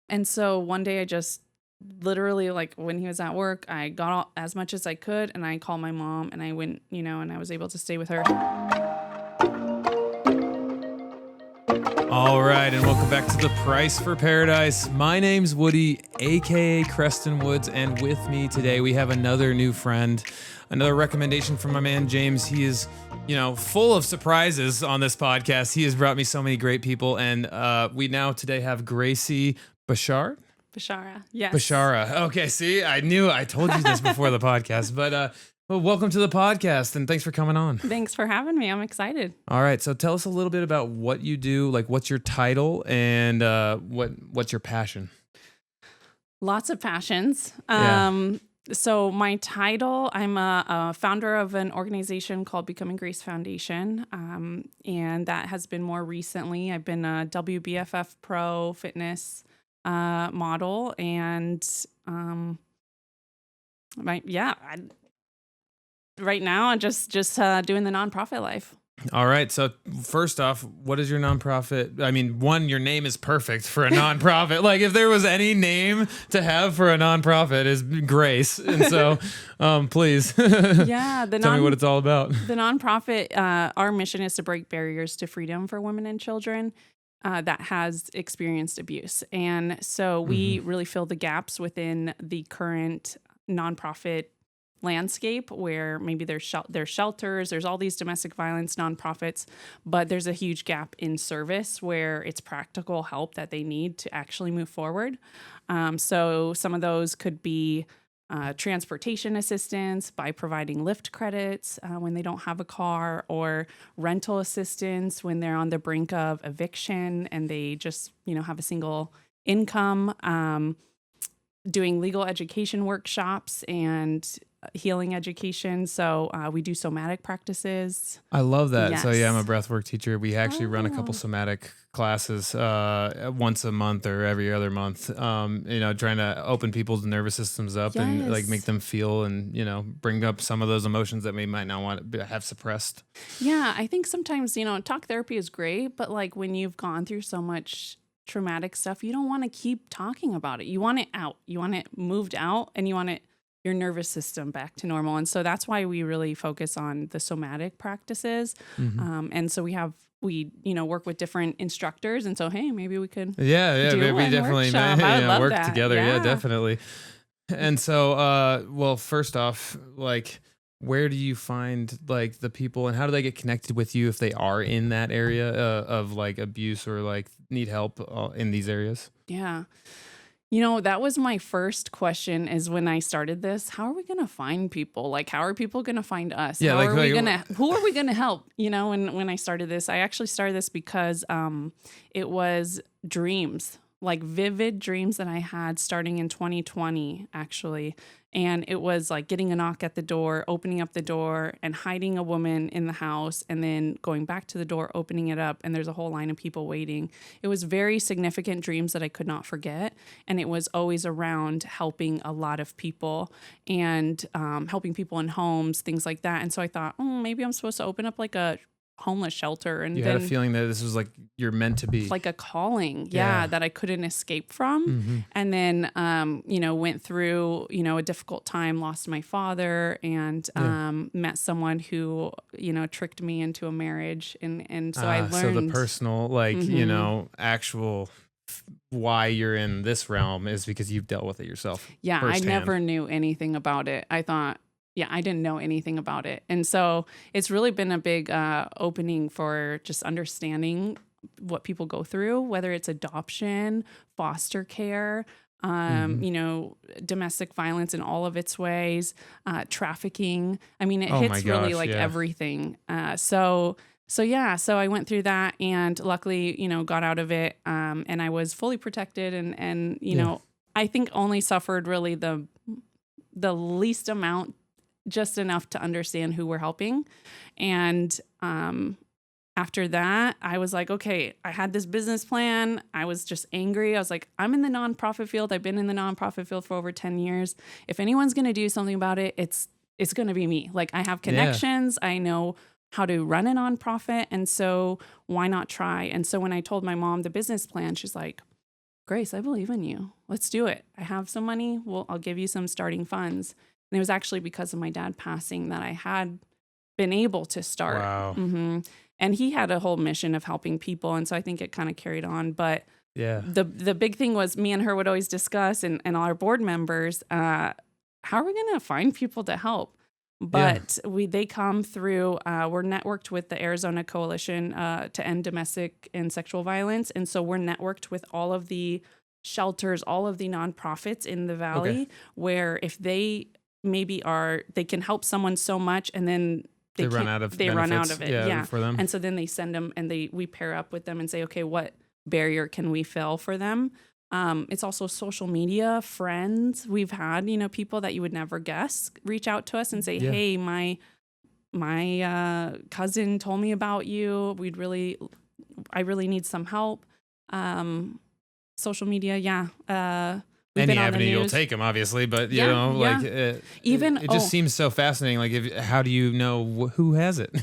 And so one day I just literally, like, when he was at work, I got all, as much as I could, and I called my mom, and I went, and I was able to stay with her. All right, and welcome back to The Price for Paradise. My name's Woody, aka Creston Woods, and with me today we have another new friend, another recommendation from my man James. He is, full of surprises on this podcast. He has brought me so many great people, and we now today have Grace Bashara. Bishara, yes. Bishara. Okay, see, I told you this before the podcast, but well, welcome to the podcast, and thanks for coming on. Thanks for having me. I'm excited. All right, so tell us a little bit about what you do, like what's your title, and what's your passion? Lots of passions. Yeah. So my title, I'm a founder of an organization called Becoming Grace Foundation, and that has been more recently. I've been a WBFF Pro fitness model, and right now I'm just doing the nonprofit life. All right, so first off, what is your nonprofit? I mean, one, your name is perfect for a nonprofit. Like, if there was any name to have for a nonprofit, is Grace. And so, please, yeah, tell me what it's all about. The nonprofit, our mission is to break barriers to freedom for women and children that has experienced abuse. And so we really fill the gaps within the current nonprofit landscape where maybe there's shelters, there's all these domestic violence nonprofits, but there's a huge gap in service where it's practical help that they need to actually move forward. So some of those could be transportation assistance by providing Lyft credits when they don't have a car, or rental assistance when they're on the brink of eviction and they just, have a single income, doing legal education workshops and healing education. So we do somatic practices. I love that. Yes. So yeah, I'm a breathwork teacher. We actually run a couple somatic classes once a month or every other month, trying to open people's nervous systems up and like make them feel and, bring up some of those emotions that we might not want to have suppressed. Yeah, I think sometimes, talk therapy is great, but like when you've gone through so much traumatic stuff, you don't want to keep talking about it. You want it out. You want it moved out, and you want your nervous system back to normal. And so that's why we really focus on the somatic practices. And so we work with different instructors. And so, hey, maybe we could we definitely work together. Yeah, definitely. And so, well, first off, like, where do you find like the people, and how do they get connected with you if they are in that area of like abuse or like need help in these areas? Yeah. That was my first question is when I started this, how are we going to find people? Like, how are people going to find us? Yeah, who are we going to help? When I started this, I actually started this because it was dreams, like vivid dreams that I had starting in 2020, actually. And it was like getting a knock at the door, opening up the door and hiding a woman in the house, and then going back to the door, opening it up, and there's a whole line of people waiting. It was very significant dreams that I could not forget. And it was always around helping a lot of people and helping people in homes, things like that. And so I thought, maybe I'm supposed to open up like a homeless shelter. And you had a feeling that this was like you're meant to be, like a calling, that I couldn't escape from. And then went through a difficult time, lost my father, and met someone who tricked me into a marriage, and so I learned. So the personal, like actual why you're in this realm is because you've dealt with it yourself. Yeah, firsthand. I never knew anything about it. I thought. Yeah, I didn't know anything about it. And so it's really been a big opening for just understanding what people go through, whether it's adoption, foster care, domestic violence in all of its ways, trafficking. I mean, it hits really like everything. So I went through that, and luckily, got out of it. And I was fully protected and I think only suffered really the least amount, just enough to understand who we're helping. And after that, I was like, okay, I had this business plan. I was just angry. I was like, I'm in the nonprofit field. I've been in the nonprofit field for over 10 years. If anyone's going to do something about it, it's going to be me. Like, I have connections. I know how to run a nonprofit. And so why not try? And so when I told my mom the business plan, she's like, Grace, I believe in you. Let's do it. I have some money. I'll give you some starting funds. And it was actually because of my dad passing that I had been able to start. Wow. And he had a whole mission of helping people. And so I think it kind of carried on. But yeah, the big thing was me and her would always discuss, and all our board members, how are we going to find people to help? But they come through, we're networked with the Arizona Coalition to End Domestic and Sexual Violence. And so we're networked with all of the shelters, all of the nonprofits in the Valley, where if they maybe they can help someone so much, and then they run out of it. Yeah. For them. And so then they send them, and we pair up with them and say, okay, what barrier can we fill for them? It's also social media, friends. We've had, people that you would never guess reach out to us and say, hey, my cousin told me about you. I really need some help. Social media. Any avenue you'll take them, obviously, but it just seems so fascinating. Like, how do you know who has it?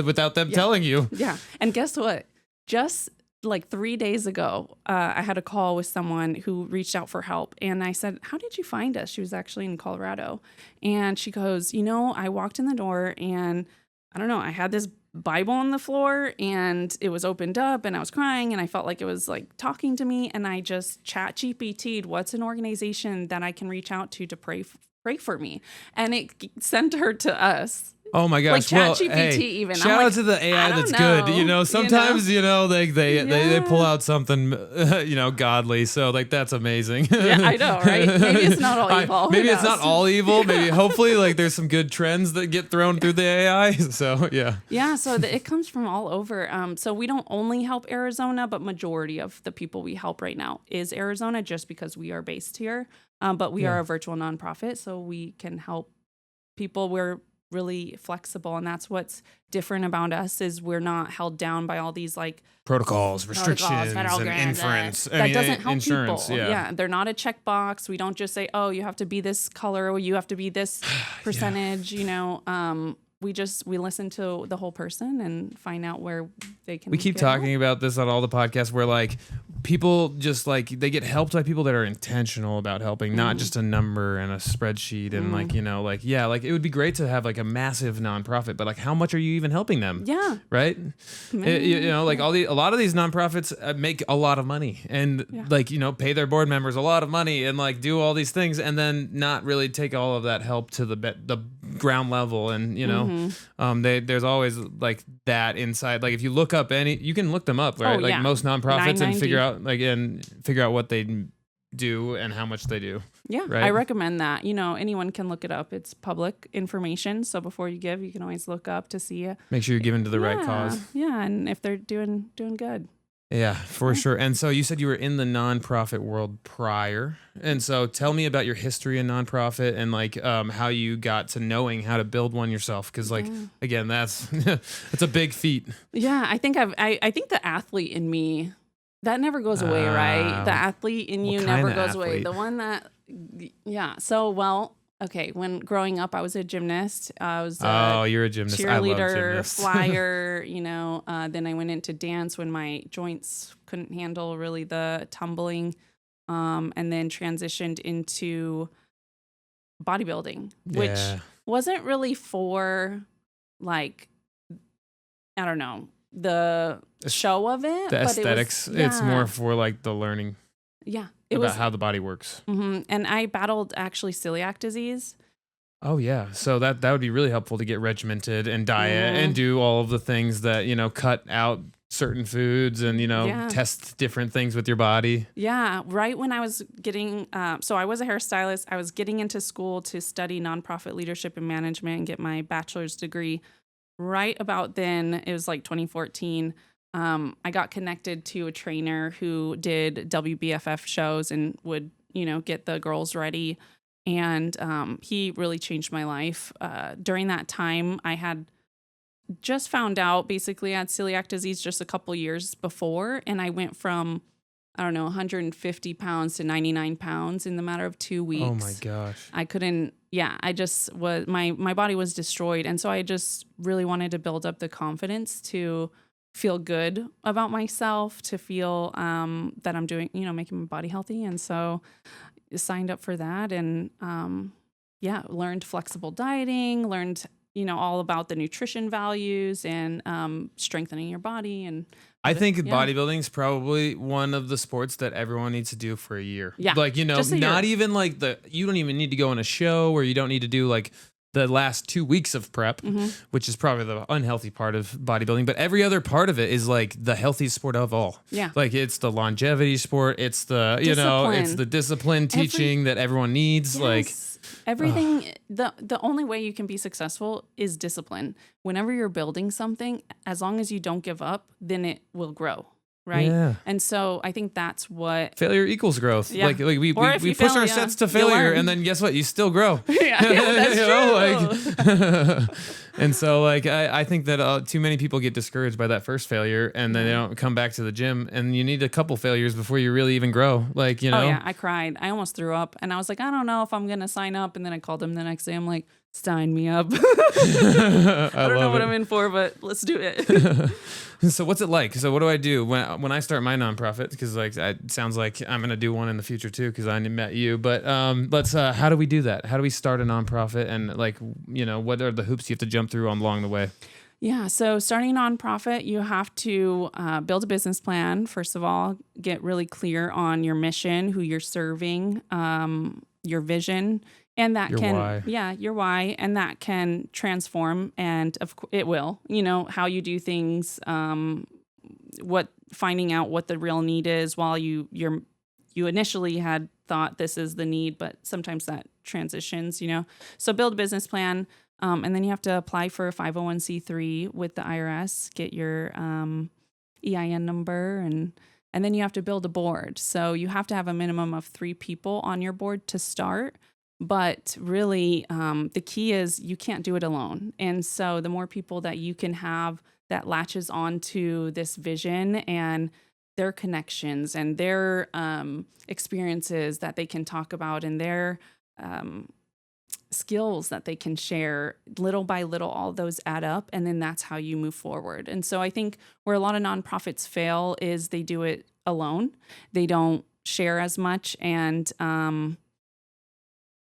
Without them telling you. Yeah, and guess what? Just like 3 days ago, I had a call with someone who reached out for help, and I said, "How did you find us?" She was actually in Colorado, and she goes, "I walked in the door, and I don't know, I had this Bible on the floor, and it was opened up, and I was crying, and I felt like it was like talking to me, and I just ChatGPT'd what's an organization that I can reach out to pray for me, and it sent her to us." Oh my gosh! Like ChatGPT, even. Shout out to the AI that's good. Sometimes they pull out something godly. So like that's amazing. Yeah, I know, right? Maybe it's not all evil. Maybe it's not all evil. Maybe hopefully like there's some good trends that get thrown through the AI. So yeah. Yeah. So it comes from all over. So we don't only help Arizona, but majority of the people we help right now is Arizona, just because we are based here. But we are a virtual nonprofit, so we can help people. We're really flexible, and that's what's different about us is we're not held down by all these like protocols, restrictions, federal and grants, inference. That doesn't help insurance, people. Yeah, they're not a checkbox. We don't just say, oh, you have to be this color, or you have to be this percentage. We listen to the whole person and find out where they can. We keep talking about this on all the podcasts where like people just like they get helped by people that are intentional about helping, not just a number and a spreadsheet and like it would be great to have like a massive nonprofit, but like how much are you even helping them? Yeah, right. A lot of these nonprofits make a lot of money and pay their board members a lot of money and like do all these things and then not really take all of that help to the ground level and there's always like that inside. Like if you look up you can look them up, right? Most nonprofits and figure out what they do and how much they do. Yeah, right? I recommend that. Anyone can look it up. It's public information. So before you give, you can always look up to see. Make sure you're giving to the right cause. Yeah, and if they're doing good. Yeah, for sure. And so you said you were in the nonprofit world prior. And so tell me about your history in nonprofit and like how you got to knowing how to build one yourself. Because again, that's it's a big feat. Yeah, I think I think the athlete in me, that never goes away, right? The athlete in you never goes away. The one that, So, okay, when growing up, I was a gymnast. I was you're a gymnast. Cheerleader, flyer, then I went into dance when my joints couldn't handle really the tumbling, and then transitioned into bodybuilding, which wasn't really for like, I don't know, the show of it. The aesthetics. It's more for like the learning. Yeah. About how the body works. Mm-hmm. And I battled actually celiac disease. Oh yeah. So that would be really helpful to get regimented and diet and do all of the things that, cut out certain foods and, test different things with your body. Yeah. Right when I was getting, so I was a hairstylist. I was getting into school to study nonprofit leadership and management and get my bachelor's degree. Right about then, it was like 2014. I got connected to a trainer who did WBFF shows and would, get the girls ready. And he really changed my life. During that time, I had just found out basically I had celiac disease just a couple years before. And I went from, 150 pounds to 99 pounds in the matter of 2 weeks. Oh my gosh. I couldn't, I just was, my body was destroyed. And so I just really wanted to build up the confidence to feel good about myself, to feel that I'm doing, making my body healthy. And so I signed up for that, and learned flexible dieting, learned, all about the nutrition values and strengthening your body. And I think bodybuilding is probably one of the sports that everyone needs to do for a year. Yeah. Like, Just a not year. even like you don't even need to go on a show, or you don't need to do like the last 2 weeks of prep, which is probably the unhealthy part of bodybuilding. But every other part of it is like the healthiest sport of all. Yeah. Like it's the longevity sport. It's the, it's the discipline teaching that everyone needs. Yes. Like everything, the only way you can be successful is discipline. Whenever you're building something, as long as you don't give up, then it will grow. Right. Yeah. And so I think that's what failure equals growth. Yeah. Like we Or if push you fail, our sets to failure, learn. and then guess what? You still grow. That's true. And so like I think that too many people get discouraged by that first failure, and then they don't come back to the gym. And you need a couple failures before you really even grow. Like, Oh yeah, I cried. I almost threw up, and I was like, I don't know if I'm gonna sign up. And then I called him the next day. I'm like, sign me up. I don't know what I'm in for, but let's do it. So what's it like? So what do I do when I start my nonprofit? Because like it sounds like I'm gonna do one in the future too, because I met you. But how do we do that? How do we start a nonprofit? And like, what are the hoops you have to jump through along the way? Yeah, so starting a nonprofit, you have to build a business plan. First of all, get really clear on your mission, who you're serving, your vision. And that your why, and that can transform, and it will, how you do things, finding out what the real need is while you initially had thought this is the need, but sometimes that transitions, So build a business plan, and then you have to apply for a 501c3 with the IRS, get your EIN number, and then you have to build a board. So you have to have a minimum of 3 people on your board to start. But really, the key is you can't do it alone. And so the more people that you can have that latches onto this vision and their connections and their experiences that they can talk about, and their skills that they can share, little by little, all those add up. And then that's how you move forward. And so I think where a lot of nonprofits fail is they do it alone. They don't share as much, and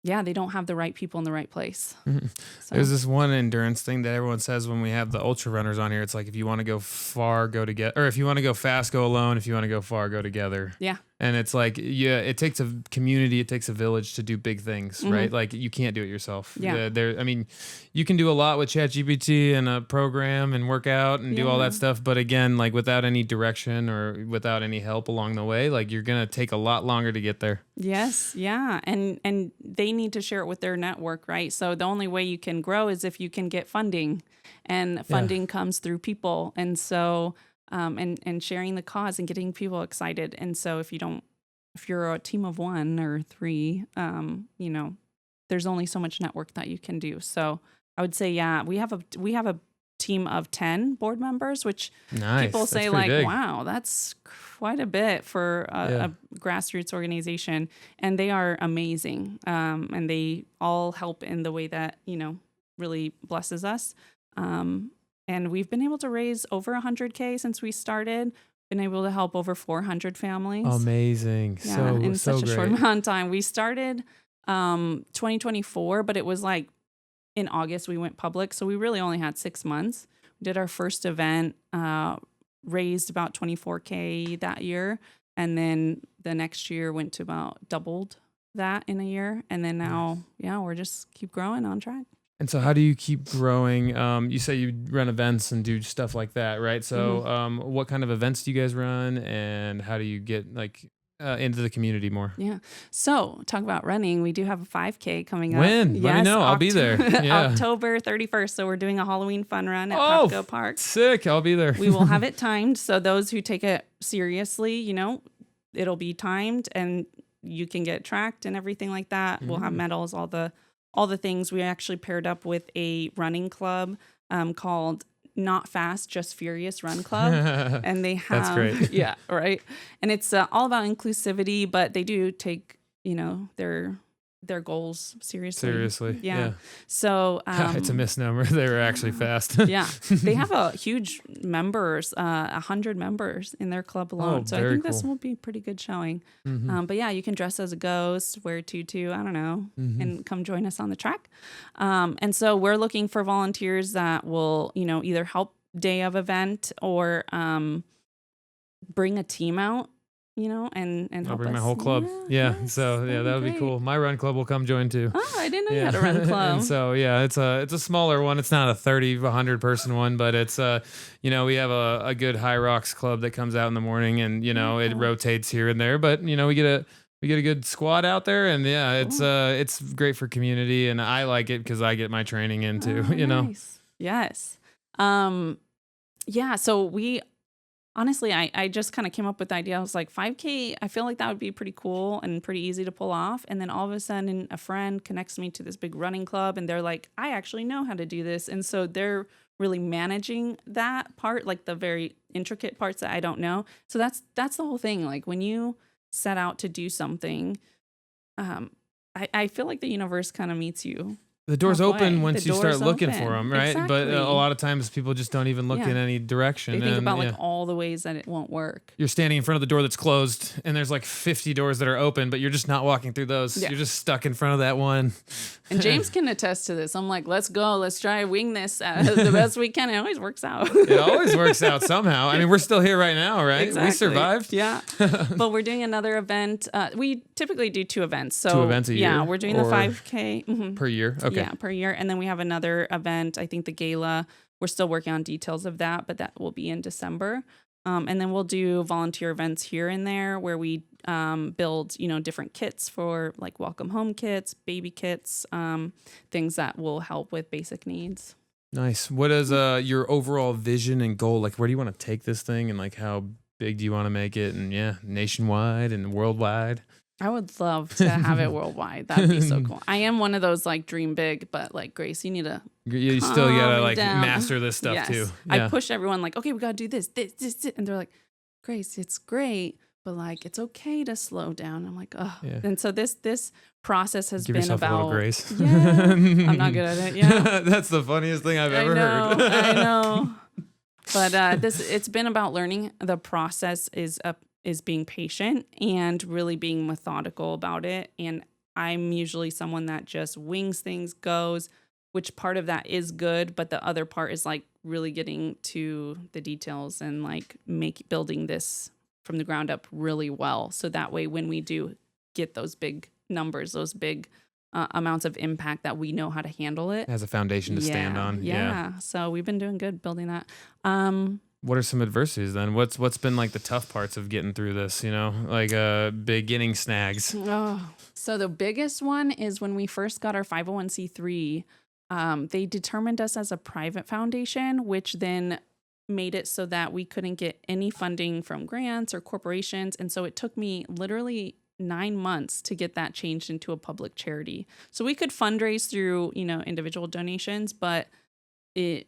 they don't have the right people in the right place. Mm-hmm. So. There's this one endurance thing that everyone says when we have the ultra runners on here. It's like, if you want to go far, go together. Or if you want to go fast, go alone. If you want to go far, go together. Yeah. And it's like, it takes a community, it takes a village to do big things, right? Like you can't do it yourself. Yeah. You can do a lot with ChatGPT and a program and work out and do all that stuff. But again, like without any direction or without any help along the way, like you're going to take a lot longer to get there. Yes. Yeah. And they need to share it with their network, right? So the only way you can grow is if you can get funding, and funding comes through people. And so, and sharing the cause and getting people excited. And so if you're a team of 1 or 3, there's only so much network that you can do. So I would say, we have a team of 10 board members, which people say like, big. Wow, that's quite a bit for a grassroots organization. And they are amazing. And they all help in the way that, really blesses us. And we've been able to raise over 100K since we started. Been able to help over 400 families. Amazing. Yeah, in such a short amount of time. We started 2024, but it was like in August we went public. So we really only had 6 months. We did our first event, raised about 24K that year. And then the next year went to about doubled that in a year. And then now, we're just keep growing on track. And so how do you keep growing? You say you run events and do stuff like that, right? So what kind of events do you guys run, and how do you get into the community more? Yeah. So talk about running. We do have a 5K coming up. When? Yes, let me know. I'll be there. Yeah. October 31st. So we're doing a Halloween fun run at Popco Park. Sick. I'll be there. We will have it timed. So those who take it seriously, it'll be timed and you can get tracked and everything like that. Mm-hmm. We'll have medals, all the things. We actually paired up with a running club called Not Fast, Just Furious Run Club. And they have... That's great. Yeah, right. And it's all about inclusivity, but they do take, their their goals seriously. Seriously. Yeah. So It's a misnomer. They were actually fast. yeah, they have a huge members, 100 members in their club alone. So I think this will be pretty good showing. But yeah, you can dress as a ghost, wear a tutu, I don't know, and come join us on the track. And so we're looking for volunteers that will, either help day of event or bring a team out. And I'll help bring us. my whole club. Yes, So that would be cool. My run club will come join too. Oh, I didn't know you had a run club. And so it's a smaller one. It's not a 30, 100 person one, but it's we have a good High Rocks club that comes out in the morning, and it rotates here and there. But we get a good squad out there, and it's great for community, and I like it because I get my training in too. Nice. Yes. So we. Honestly, I just kind of came up with the idea. I was like, 5K, I feel like that would be pretty cool and pretty easy to pull off. And then all of a sudden, a friend connects me to this big running club, and they're like, I actually know how to do this. And so they're really managing that part, like the very intricate parts that I don't know. So that's the whole thing. Like when you set out to do something, I feel like the universe kind of meets you. The door's open once you start looking for them, right? Exactly. But a lot of times people just don't even look in any direction. They think about like all the ways that it won't work. You're standing in front of the door that's closed, and there's like 50 doors that are open, but you're just not walking through those. Yeah. You're just stuck in front of that one. And James can attest to this. I'm like, let's go. Let's try wing this the best we can. It always works out. It always works out somehow. I mean, we're still here right now, right? Exactly. We survived. Yeah. But we're doing another event. We typically do 2 events. So 2 events a year? Yeah, we're doing the 5K. Per year? Okay. Yeah, per year. And then we have another event, I think the gala. We're still working on details of that, but that will be in December. And then we'll do volunteer events here and there where we build, different kits for like welcome home kits, baby kits, things that will help with basic needs. Nice. What is your overall vision and goal? Like, where do you want to take this thing, and like how big do you want to make it? And nationwide and worldwide. I would love to have it worldwide. That'd be so cool. I am one of those like dream big, but like Grace, you need to. You still gotta like master this stuff too. Yeah. I push everyone like, okay, we gotta do this, and they're like, Grace, it's great, but like it's okay to slow down. I'm like, oh. Yeah. And so this process has Give been yourself about. A little grace. Yeah, I'm not good at it. Yeah, that's the funniest thing I've ever heard. I know. But it's been about learning. The process is being patient and really being methodical about it. And I'm usually someone that just wings things, goes, which part of that is good, but the other part is like really getting to the details and like building this from the ground up really well. So that way, when we do get those big numbers, those big amounts of impact, that we know how to handle it. As a foundation to stand on. Yeah. So we've been doing good building that. What are some adversities then? What's been like the tough parts of getting through this, like beginning snags? Oh, so the biggest one is when we first got our 501c3, they determined us as a private foundation, which then made it so that we couldn't get any funding from grants or corporations. And so it took me literally 9 months to get that changed into a public charity. So we could fundraise through, individual donations, but it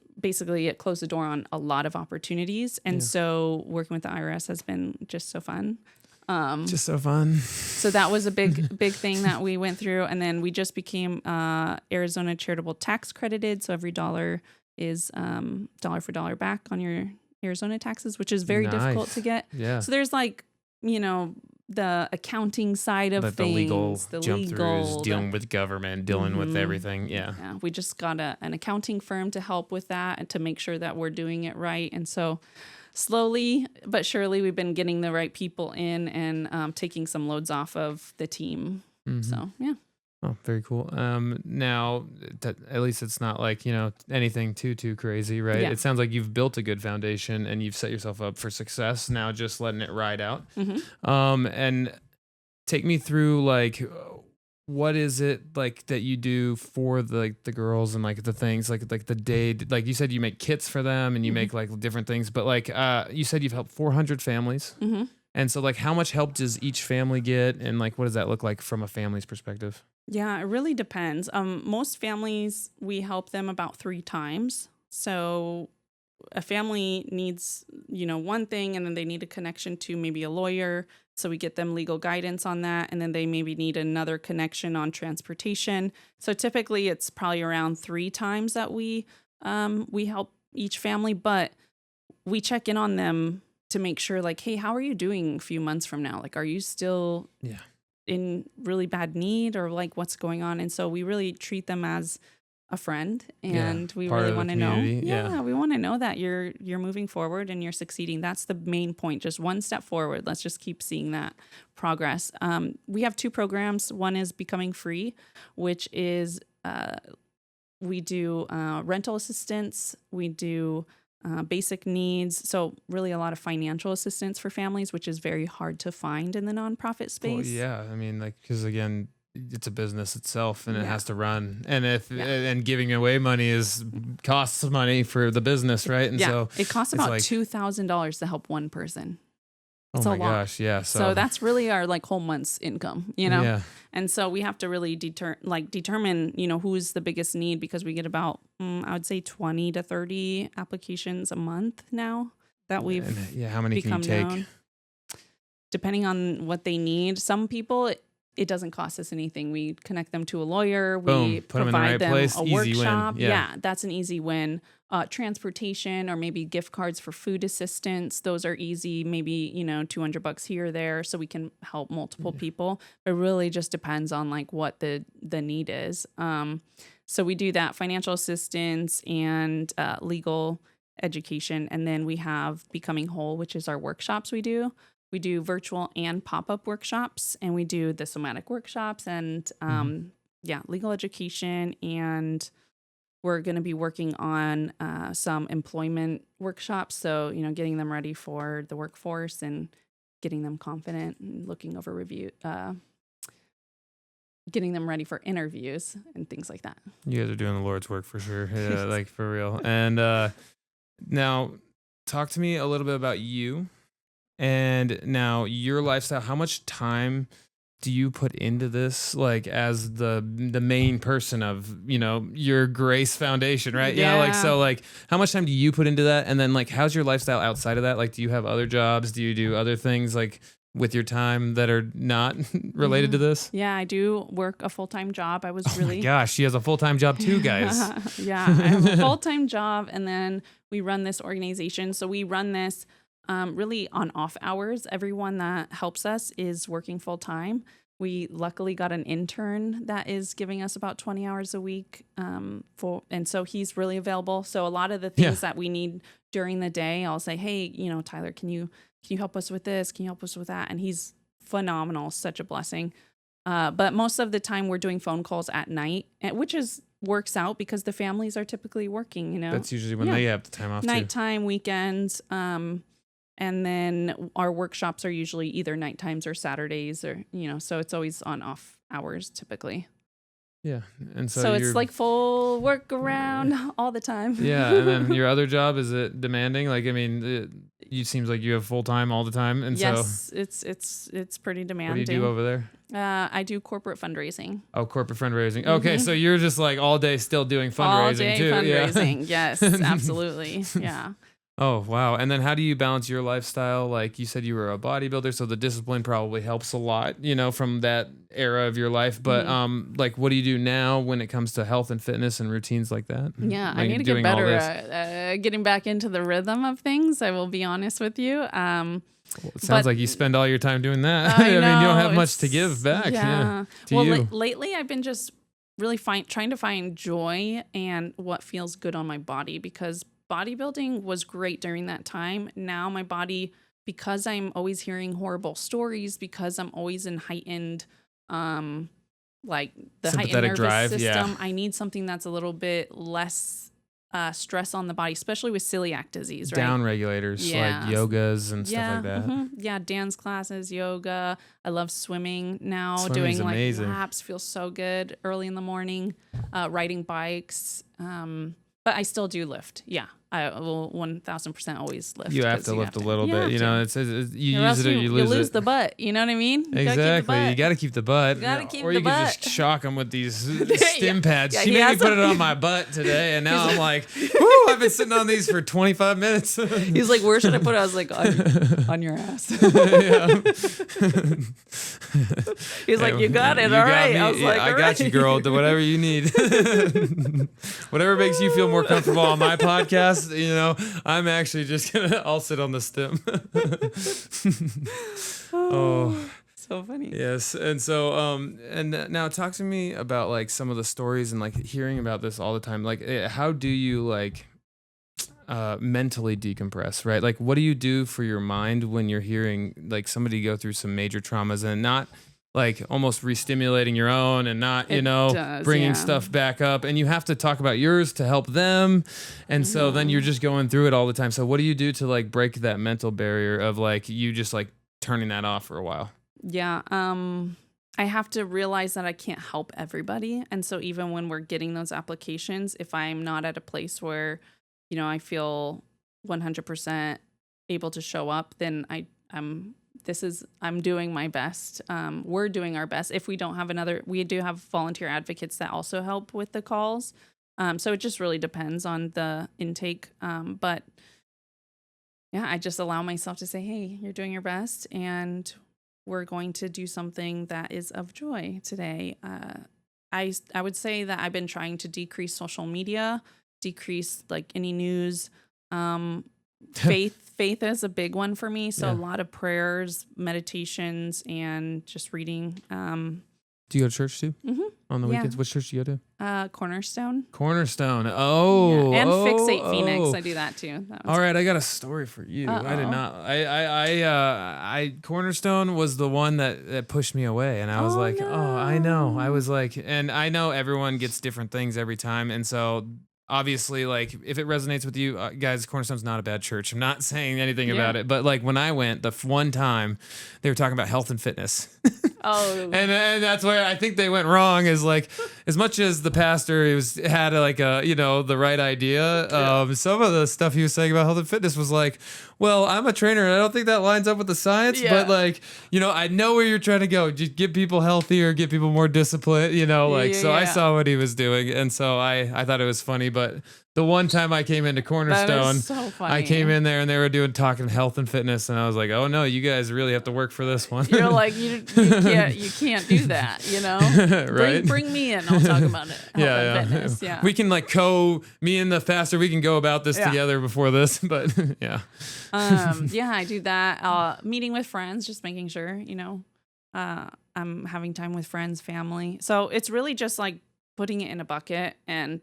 closed the door on a lot of opportunities. And so working with the IRS has been just so fun. Just so fun. So that was a big thing that we went through. And then we just became Arizona charitable tax credited. So every dollar is dollar for dollar back on your Arizona taxes, which is very difficult to get. Yeah. So there's like, the accounting side of like things, the legal jump throughs, dealing with government, dealing with everything. Yeah. We just got an accounting firm to help with that and to make sure that we're doing it right. And so slowly but surely we've been getting the right people in and taking some loads off of the team. So, yeah. Oh, very cool. Now, at least it's not like, anything too crazy, right? Yeah. It sounds like you've built a good foundation and you've set yourself up for success. Now just letting it ride out. And take me through like, what is it like that you do for the girls and like the things like the day, like you said, you make kits for them and you make like different things, but like, you said you've helped 400 families. And so like, how much help does each family get? And like, what does that look like from a family's perspective? Yeah, it really depends. Most families, we help them about 3 times. So a family needs, one thing, and then they need a connection to maybe a lawyer. So we get them legal guidance on that. And then they maybe need another connection on transportation. So typically it's probably around 3 times that we help each family, but we check in on them to make sure, like, hey, how are you doing a few months from now? Like, are you still in really bad need, or like what's going on? And so we really treat them as a friend, and we really want to know. Yeah, we want to know that you're moving forward and you're succeeding. That's the main point. Just one step forward. Let's just keep seeing that progress. We have 2 programs. One is Becoming Free, which is we do rental assistance. We do basic needs. So really a lot of financial assistance for families, which is very hard to find in the nonprofit space. Well, yeah. I mean, like, because again, it's a business itself and it has to run. And and giving away money costs money for the business, right? And so it costs about $2,000 to help one person. It's oh my gosh, yeah. So that's really our like whole month's income, Yeah. And so we have to really determine, who's the biggest need, because we get about, I would say 20 to 30 applications a month now that we've how many can you take? Known. Depending on what they need. Some people, it doesn't cost us anything. We connect them to a lawyer. We provide them a workshop. Yeah, that's an easy win. Transportation, or maybe gift cards for food assistance. Those are easy. Maybe, $200 here or there, so we can help multiple people. It really just depends on like what the need is. So we do that, financial assistance and legal education. And then we have Becoming Whole, which is our workshops we do. We do virtual and pop-up workshops, and we do the somatic workshops and legal education. And we're going to be working on some employment workshops. So, getting them ready for the workforce and getting them confident and looking over getting them ready for interviews and things like that. You guys are doing the Lord's work for sure. Yeah, like for real. And now talk to me a little bit about you and now your lifestyle. How much time do you put into this, like as the main person of, your Grace Foundation, right? Yeah. So how much time do you put into that? And then like, how's your lifestyle outside of that? Like, do you have other jobs? Do you do other things like with your time that are not related to this? Yeah, I do work a full-time job. I was Oh my gosh, she has a full-time job too, guys. Yeah, I have a full-time job, and then we run this organization. So we run this really on off hours. Everyone that helps us is working full-time. We luckily got an intern that is giving us about 20 hours a week, and so he's really available. So a lot of the things that we need during the day, I'll say, hey, Tyler, can you help us with this? Can you help us with that? And he's phenomenal, such a blessing. But most of the time we're doing phone calls at night, which works out because the families are typically working, That's usually when they have the time off nighttime, too. Weekends. And then our workshops are usually either night times or Saturdays, or, so it's always on off hours typically. Yeah. And so it's like full work around all the time. Yeah. And then your other job, is it demanding? Like, I mean, it seems like you have full time all the time. And yes, it's pretty demanding. What do you do over there? I do corporate fundraising. Oh, corporate fundraising. Okay. So you're just like all day still doing fundraising too. Fundraising. Yes, absolutely. Yeah. Oh, wow. And then how do you balance your lifestyle? Like you said, you were a bodybuilder, so the discipline probably helps a lot, from that era of your life. But like, what do you do now when it comes to health and fitness and routines like that? Yeah, I need to get better at getting back into the rhythm of things. I will be honest with you. Well, it sounds like you spend all your time doing that. I know, mean, you don't have much to give back. Yeah. To you. Lately I've been just really trying to find joy and what feels good on my body, because bodybuilding was great during that time. Now my body, because I'm always hearing horrible stories, because I'm always in heightened, like the heightened nervous system, I need something that's a little bit less stress on the body, especially with celiac disease, right? Down regulators, like yogas and stuff like that. Mm-hmm. Yeah, dance classes, yoga. I love swimming now. Swimming's doing amazing. Laps feels so good early in the morning. Riding bikes. But I still do lift. Yeah. I will 1000% always lift. You have 'cause to lift a little you bit. have You to. know, it's you Or use else it or you lose lose it. the butt. You know what I mean? You Exactly. You got to keep the butt. Gotta keep or the you could just butt. shock them with these stim pads. Yeah, She he made me has put it them. on my butt today, and now I'm like, whoo, I've been sitting on these for 25 minutes. He's like, where should I put it? I was like, on your ass. Yeah. He's like, you got it. You All got right. me. I was like, I all got you, right. girl. Do whatever you need. Whatever makes you feel more comfortable on my podcast, you know, I'm actually just I'll sit on the stem. Oh, so funny. yes. And so, and now talk to me about like some of the stories and like hearing about this all the time. Like, how do you like mentally decompress, right? Like, what do you do for your mind when you're hearing like somebody go through some major traumas and not like almost re-stimulating your own and not, you know, bringing stuff back up, and you have to talk about yours to help them. And so then you're just going through it all the time. So what do you do to like break that mental barrier of like, you just like turning that off for a while? Yeah. I have to realize that I can't help everybody. And so even when we're getting those applications, if I'm not at a place where, you know, I feel 100% able to show up, then I'm doing my best. We're doing our best. If we don't have we do have volunteer advocates that also help with the calls. So it just really depends on the intake. But yeah, I just allow myself to say, hey, you're doing your best, and we're going to do something that is of joy today. I would say that I've been trying to decrease social media, decrease like any news. Faith is a big one for me. So a lot of prayers, meditations, and just reading. Do you go to church too? Mm-hmm. On the weekends? Which church do you go to? Cornerstone. Cornerstone. Oh. Yeah. And Fixate Phoenix. I do that too. All right, I got a story for you. Uh-oh. I did not. I Cornerstone was the one that pushed me away, and I was like, no. oh, I know. I was like, and I know everyone gets different things every time, and so obviously, like, if it resonates with you, guys, Cornerstone's not a bad church. I'm not saying anything about it, but like when I went the one time, they were talking about health and fitness. Oh, and that's where I think they went wrong. Is like, as much as the pastor had like a, you know, the right idea, some of the stuff he was saying about health and fitness was like, well, I'm a trainer and I don't think that lines up with the science, but like, you know, I know where you're trying to go. Just get people healthier, get people more disciplined, you know, like, I saw what he was doing. And so I thought it was funny, but the one time I came into Cornerstone, so funny. I came in there and they were talking health and fitness, and I was like, oh no, you guys really have to work for this one. You're like, you can't do that, you know? Right? Bring me in. I'll talk about it. Health and fitness. Yeah. We can like me and the pastor, we can go about this together before this, but yeah. Yeah, I do that. Meeting with friends, just making sure, you know, I'm having time with friends, family. So it's really just like putting it in a bucket and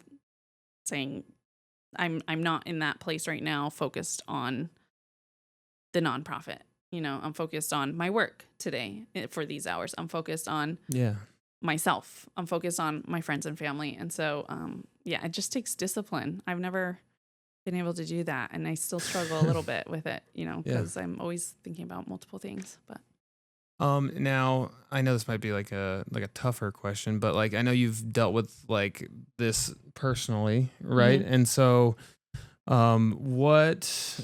saying, I'm not in that place right now, focused on the nonprofit. You know, I'm focused on my work today for these hours. I'm focused on myself. I'm focused on my friends and family. And so, it just takes discipline. I've never been able to do that. And I still struggle a little bit with it, you know, because I'm always thinking about multiple things. But now I know this might be like a tougher question, but like I know you've dealt with like this personally, right? Mm-hmm. And so, what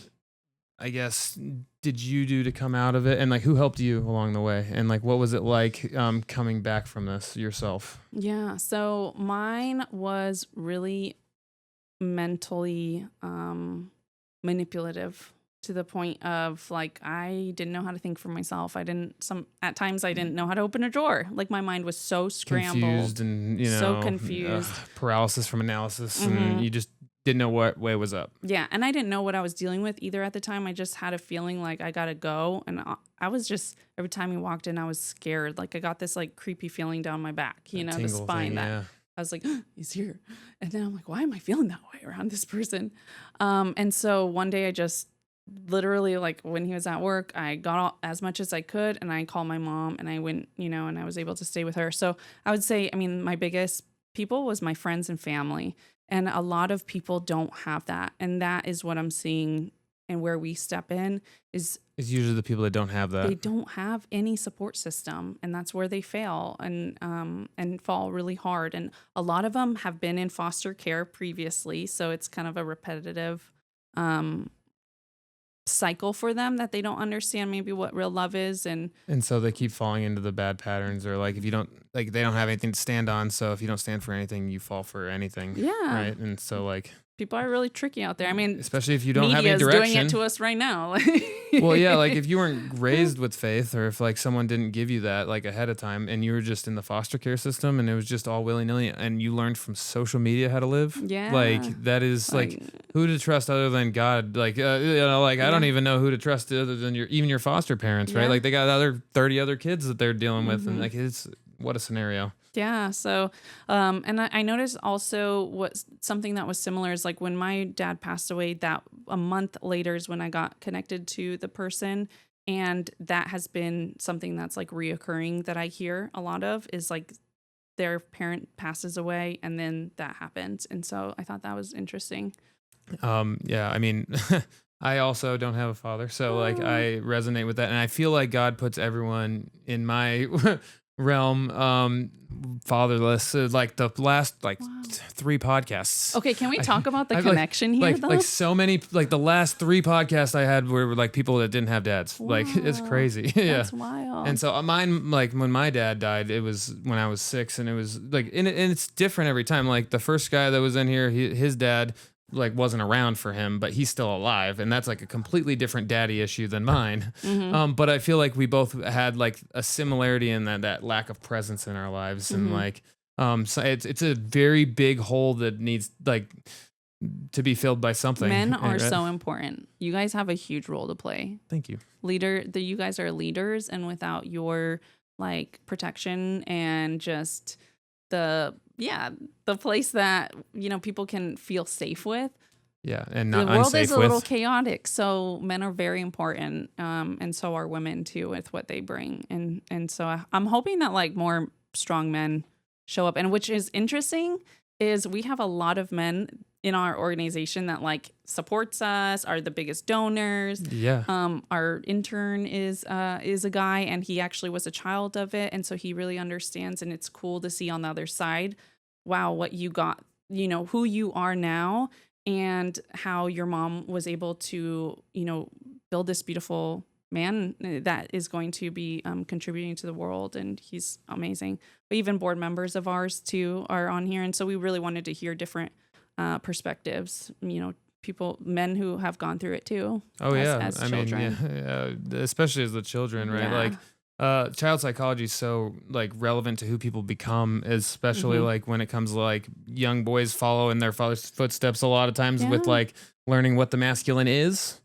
I guess did you do to come out of it, and like who helped you along the way, and like what was it like coming back from this yourself? Yeah, so mine was really mentally manipulative. To the point of like, I didn't know how to think for myself. At times I didn't know how to open a drawer. Like my mind was so scrambled. Confused and, you know. So confused. Paralysis from analysis. Mm-hmm. And you just didn't know what way was up. Yeah. And I didn't know what I was dealing with either at the time. I just had a feeling like I got to go. And I was just, every time he walked in, I was scared. Like I got this like creepy feeling down my back, you know, the spine I was like, oh, he's here. And then I'm like, why am I feeling that way around this person? And so one day I just, literally, like when he was at work, I got as much as I could, and I called my mom, and I went, you know, and I was able to stay with her. So I would say, I mean, my biggest people was my friends and family, and a lot of people don't have that, and that is what I'm seeing, and where we step in is usually the people that don't have that. They don't have any support system, and that's where they fail and fall really hard. And a lot of them have been in foster care previously, so it's kind of a repetitive cycle for them, that they don't understand maybe what real love is. And so they keep falling into the bad patterns, or like if you don't, like they don't have anything to stand on. So if you don't stand for anything, you fall for anything. yeah, Right. And so like people are really tricky out there. I mean, especially if you don't have media any is direction. doing it to us right now. Well, yeah, like if you weren't raised with faith, or if like someone didn't give you that like ahead of time, and you were just in the foster care system and it was just all willy-nilly, and you learned from social media how to live, Yeah. like that is like who to trust other than God. Like like I don't even know who to trust other than your foster parents, right? Yeah. Like they got 30 other kids that they're dealing with, and like it's what a scenario. Yeah. So, and I noticed also something that was similar is like when my dad passed away, that a month later is when I got connected to the person. And that has been something that's like reoccurring that I hear a lot of, is like their parent passes away and then that happens. And so I thought that was interesting. Yeah, I mean, I also don't have a father, so like I resonate with that, and I feel like God puts everyone in my realm fatherless, like the last 3 podcasts. Okay, can we talk about the I've connection here though? Like so many, like the last 3 podcasts I had were like people that didn't have dads. Wow. Like it's crazy. Yeah, that's wild. And so mine, like when my dad died, it was when I was 6, and it was like and it's different every time. Like the first guy that was in here, his dad like wasn't around for him, but he's still alive, and that's like a completely different daddy issue than mine. But I feel like we both had like a similarity in that lack of presence in our lives, and like so it's a very big hole that needs like to be filled by something. Men are so important. You guys have a huge role to play. Thank you. You guys are leaders, and without your like protection and just the place that, you know, people can feel safe with. Yeah, and not the world unsafe is a with. little chaotic, so men are very important, and so are women too with what they bring. And so I'm hoping that like more strong men show up. And which is interesting is we have a lot of men in our organization that like supports us, are the biggest donors. Yeah. Our intern is a guy, and he actually was a child of it, and so he really understands. And it's cool to see on the other side, wow, what you got, you know, who you are now, and how your mom was able to, you know, build this beautiful man that is going to be contributing to the world, and he's amazing. But even board members of ours too are on here, and so we really wanted to hear different perspectives, you know, men who have gone through it too. As children. mean, especially as the children, right? Like child psychology is so like relevant to who people become, especially like when it comes to like young boys follow in their father's footsteps a lot of times with like learning what the masculine is.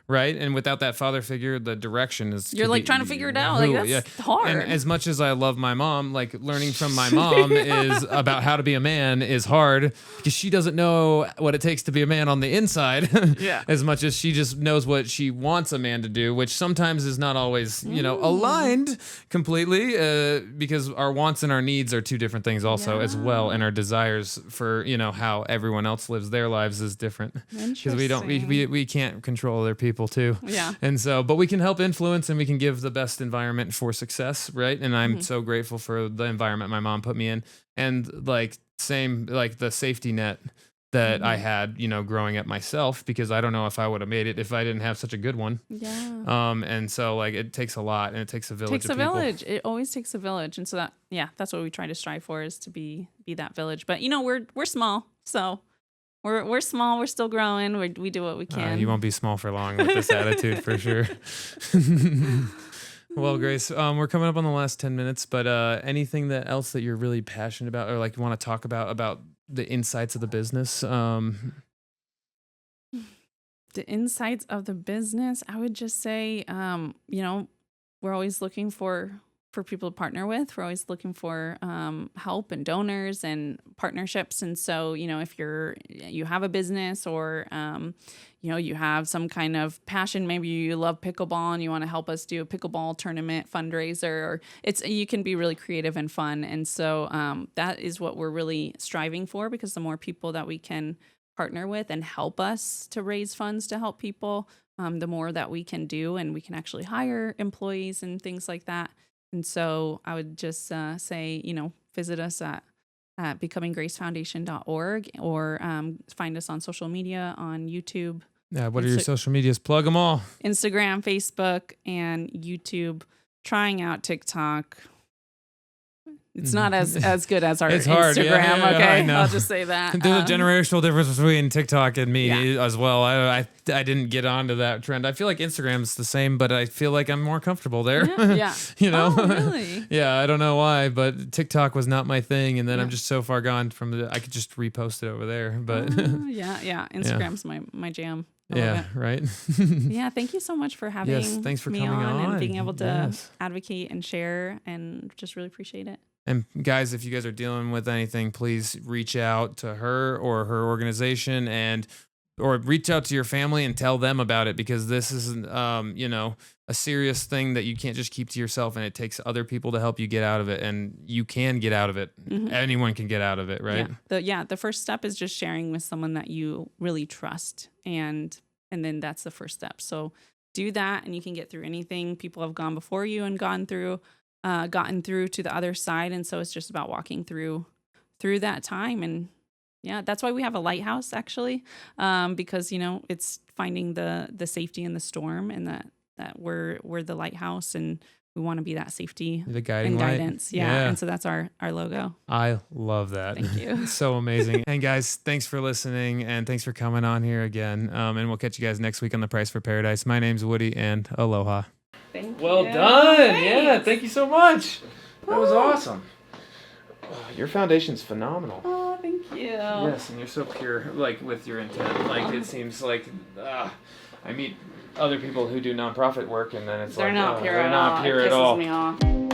Right. And without that father figure, the direction is... You're like trying to figure it out. Like that's hard. And as much as I love my mom, like learning from my mom is about how to be a man is hard, because she doesn't know what it takes to be a man on the inside. As much as she just knows what she wants a man to do, which sometimes is not always, you know, aligned completely, because our wants and our needs are 2 different things also as well. And our desires for, you know, how everyone else lives their lives is different, because we can't control other people too. Yeah. And so, but we can help influence, and we can give the best environment for success, right? And I'm so grateful for the environment my mom put me in, and like the safety net that I had, you know, growing up myself, because I don't know if I would have made it if I didn't have such a good one. Yeah. And so like it takes a lot, and it takes a village. It always takes a village. And so that's what we try to strive for, is to be that village. But you know, we're small, so we're small. We're still growing. We do what we can. You won't be small for long with this attitude, for sure. Well, Grace, we're coming up on the last 10 minutes, but anything else that you're really passionate about, or like you want to talk about the insights of the business? The insights of the business, I would just say, you know, we're always looking for people to partner with. We're always looking for help and donors and partnerships. And so, you know, if you have a business, or, you know, you have some kind of passion, maybe you love pickleball and you want to help us do a pickleball tournament fundraiser, or you can be really creative and fun. And so that is what we're really striving for, because the more people that we can partner with and help us to raise funds to help people, the more that we can do, and we can actually hire employees and things like that. And so I would just say, you know, visit us at becominggracefoundation.org, or find us on social media on YouTube. Yeah. What are your social medias? Plug them all. Instagram, Facebook, and YouTube. Trying out TikTok. It's not as good as our It's hard. Instagram. Yeah, Okay, I know. I'll just say that. There's a generational difference between TikTok and me Yeah. as well. I didn't get onto that trend. I feel like Instagram's the same, but I feel like I'm more comfortable there. Yeah. You know? Oh, really? Yeah, I don't know why, but TikTok was not my thing, and then Yeah. I'm just so far gone from I could just repost it over there. But yeah. Instagram's my jam. I love yeah, it. right. Yeah, thank you so much for having thanks for me coming on. and being able to Yes. advocate and share, and just really appreciate it. And guys, if you guys are dealing with anything, please reach out to her or her organization, or reach out to your family and tell them about it, because this is, a serious thing that you can't just keep to yourself, and it takes other people to help you get out of it, and you can get out of it. Mm-hmm. Anyone can get out of it, right? The first step is just sharing with someone that you really trust, and then that's the first step. So do that, and you can get through anything. People have gone before you and gotten through to the other side, and so it's just about walking through that time. And yeah, that's why we have a lighthouse, actually, because it's finding the safety in the storm, and that we're the lighthouse, and we want to be that safety, The guiding and light. guidance. Yeah. And so that's our logo. I love that. Thank you. It's so amazing. And guys, thanks for listening, and thanks for coming on here again. And we'll catch you guys next week on The Price for Paradise. My name's Woody, and aloha. Thank you. Well done. Thanks. Yeah, thank you so much. That was awesome. Your foundation's phenomenal. Oh, thank you. Yes, and you're so pure, like, with your intent. Like, it seems like I meet other people who do nonprofit work, and then it's They're like not pure they're at not all. pure It at all. pisses me off.